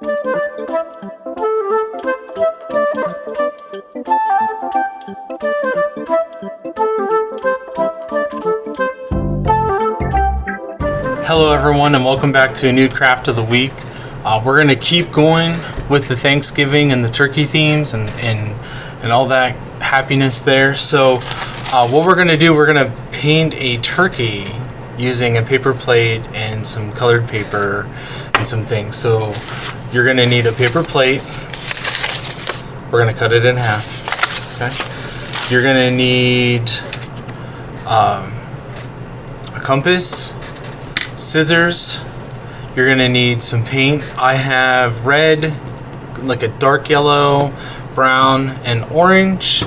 Hello everyone, and welcome back to a new craft of the week. We're going to keep going with the Thanksgiving and the turkey themes and all that happiness there. So what we're going to do, we're going to paint a turkey using a paper plate and some colored paper and some things. So you're going to need a paper plate. We're going to cut it in half. Okay. You're going to need a compass, scissors. You're gonna need some paint. I have red, like a dark yellow, brown, and orange.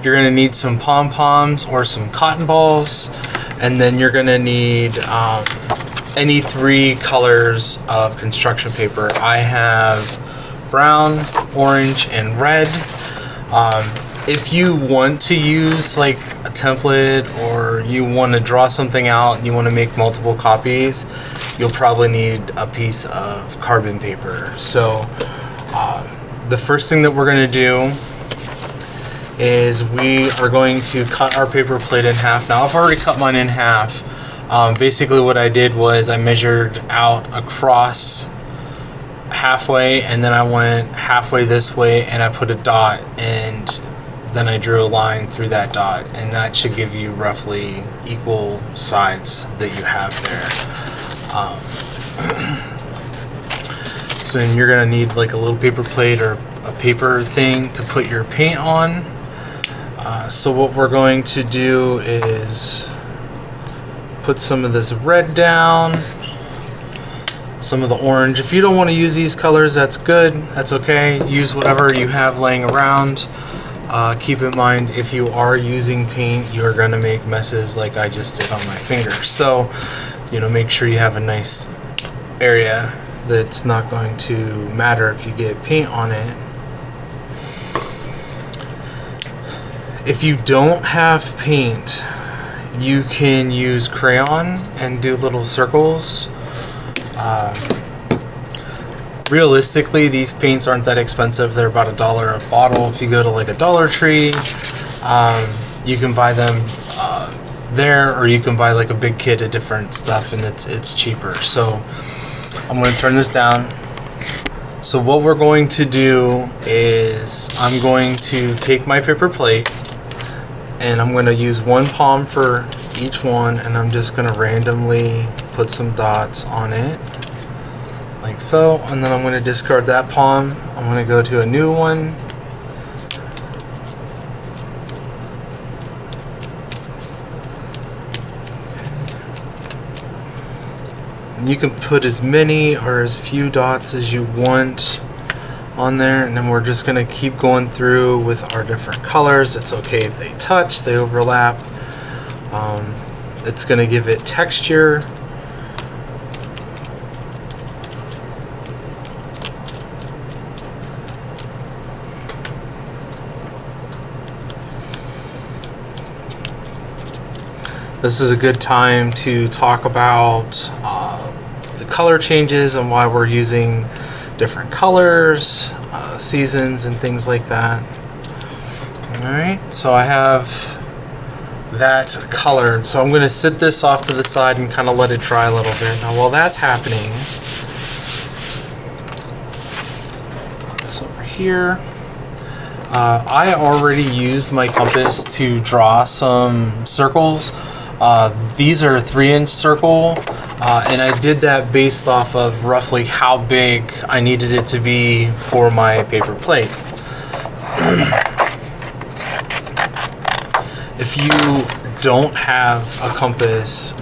You're gonna need some pom-poms or some cotton balls, and then you're gonna need any 3 colors of construction paper. I have brown, orange, and red. If you want to use like a template, or you want to draw something out and you want to make multiple copies, you'll probably need a piece of carbon paper. So the first thing that we're going to do is we are going to cut our paper plate in half. Now I've already cut mine in half. Basically what I did was I measured out across halfway, and then I went halfway this way and I put a dot, and then I drew a line through that dot, and that should give you roughly equal sides that you have there. So then you're gonna need like a little paper plate or a paper thing to put your paint on. So what we're going to do is put some of this red down, some of the orange. If you don't want to use these colors, that's good, that's okay. Use whatever you have laying around. Keep in mind, if you are using paint, you're going to make messes like I just did on my finger. So, make sure you have a nice area that's not going to matter if you get paint on it. If you don't have paint, you can use crayon and do little circles. Realistically, these paints aren't that expensive. They're about $1 a bottle. If you go to like a Dollar Tree, you can buy them there, or you can buy like a big kit of different stuff, and it's cheaper. So I'm going to turn this down. So what we're going to do is I'm going to take my paper plate, and I'm going to use one palm for each one, and I'm just going to randomly put some dots on it. Like so, and then I'm going to discard that palm. I'm going to go to a new one. And you can put as many or as few dots as you want on there, and then we're just going to keep going through with our different colors. It's okay if they touch, they overlap. It's going to give it texture. This is a good time to talk about the color changes and why we're using different colors, seasons, and things like that. Alright, so I have that colored. So I'm going to sit this off to the side and kind of let it dry a little bit. Now while that's happening, put this over here. I already used my compass to draw some circles. These are a 3-inch circle, and I did that based off of roughly how big I needed it to be for my paper plate. If you don't have a compass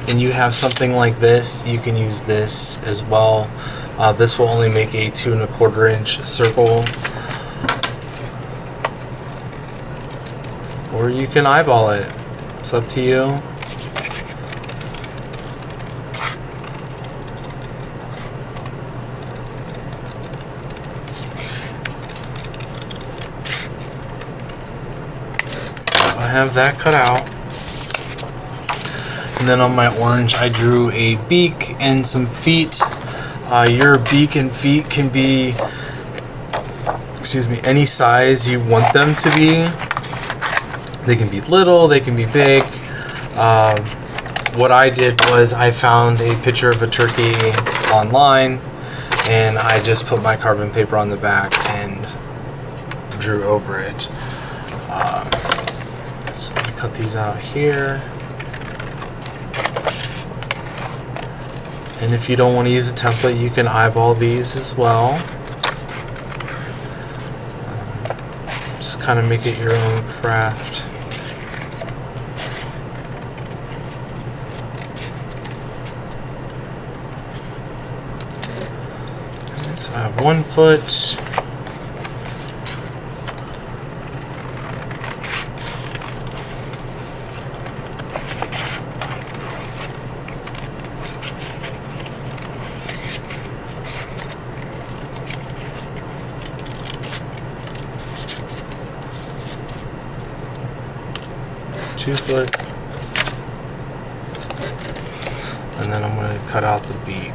and you have something like this, you can use this as well. This will only make a 2 1/4 inch circle. Or you can eyeball it. It's up to you. So I have that cut out. And then on my orange, I drew a beak and some feet. Your beak and feet can be, excuse me, any size you want them to be. They can be little, they can be big. What I did was I found a picture of a turkey online, and I just put my carbon paper on the back and drew over it. So I cut these out here. And if you don't want to use a template, you can eyeball these as well. Just kind of make it your own craft. So I have 1 foot. Foot, and then I'm going to cut out the beak.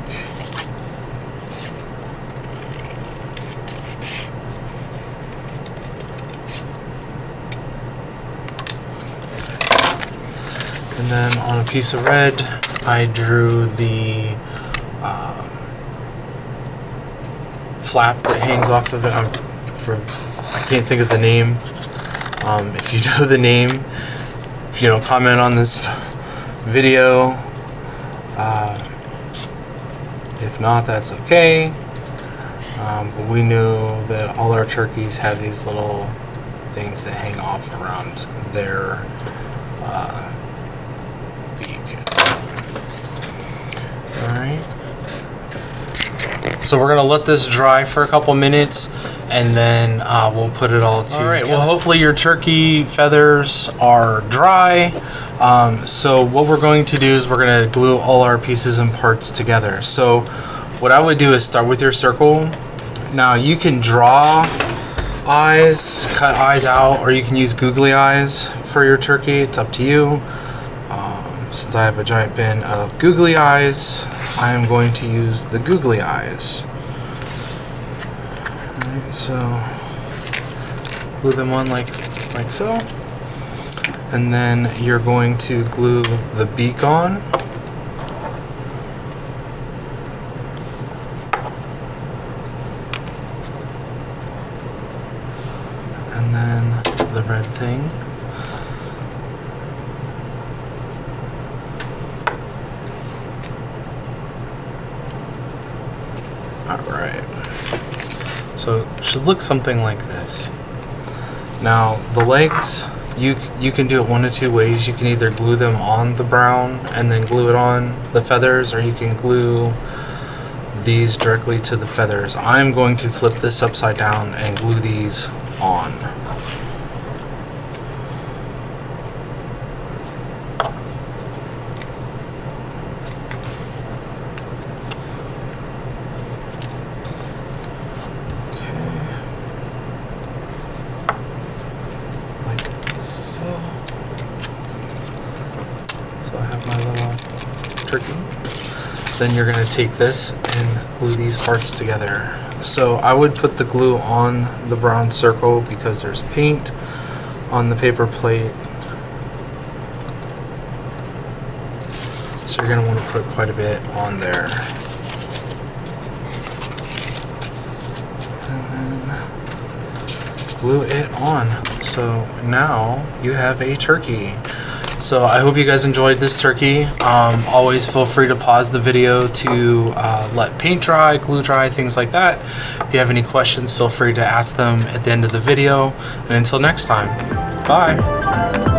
And then on a piece of red, I drew the flap that hangs off of it. I can't think of the name. If you know the name, comment on this video. If not, that's okay. But we knew that all our turkeys have these little things that hang off around their beak. Alright. So we're going to let this dry for a couple minutes, and then we'll put it all together. Alright, well, hopefully your turkey feathers are dry. So what we're going to do is we're going to glue all our pieces and parts together. So what I would do is start with your circle. Now you can draw eyes, cut eyes out, or you can use googly eyes for your turkey. It's up to you. Since I have a giant bin of googly eyes, I am going to use the googly eyes. Alright, so glue them on like so. And then you're going to glue the beak on. And then the red thing. Alright. So it should look something like this. Now the legs, you can do it one of two ways. You can either glue them on the brown and then glue it on the feathers, or you can glue these directly to the feathers. I'm going to flip this upside down and glue these on. So I have my little turkey. Then you're going to take this and glue these parts together. So I would put the glue on the brown circle because there's paint on the paper plate. So you're going to want to put quite a bit on there. And then glue it on. So now you have a turkey. So I hope you guys enjoyed this turkey. Always feel free to pause the video to let paint dry, glue dry, things like that. If you have any questions, feel free to ask them at the end of the video. And until next time, bye.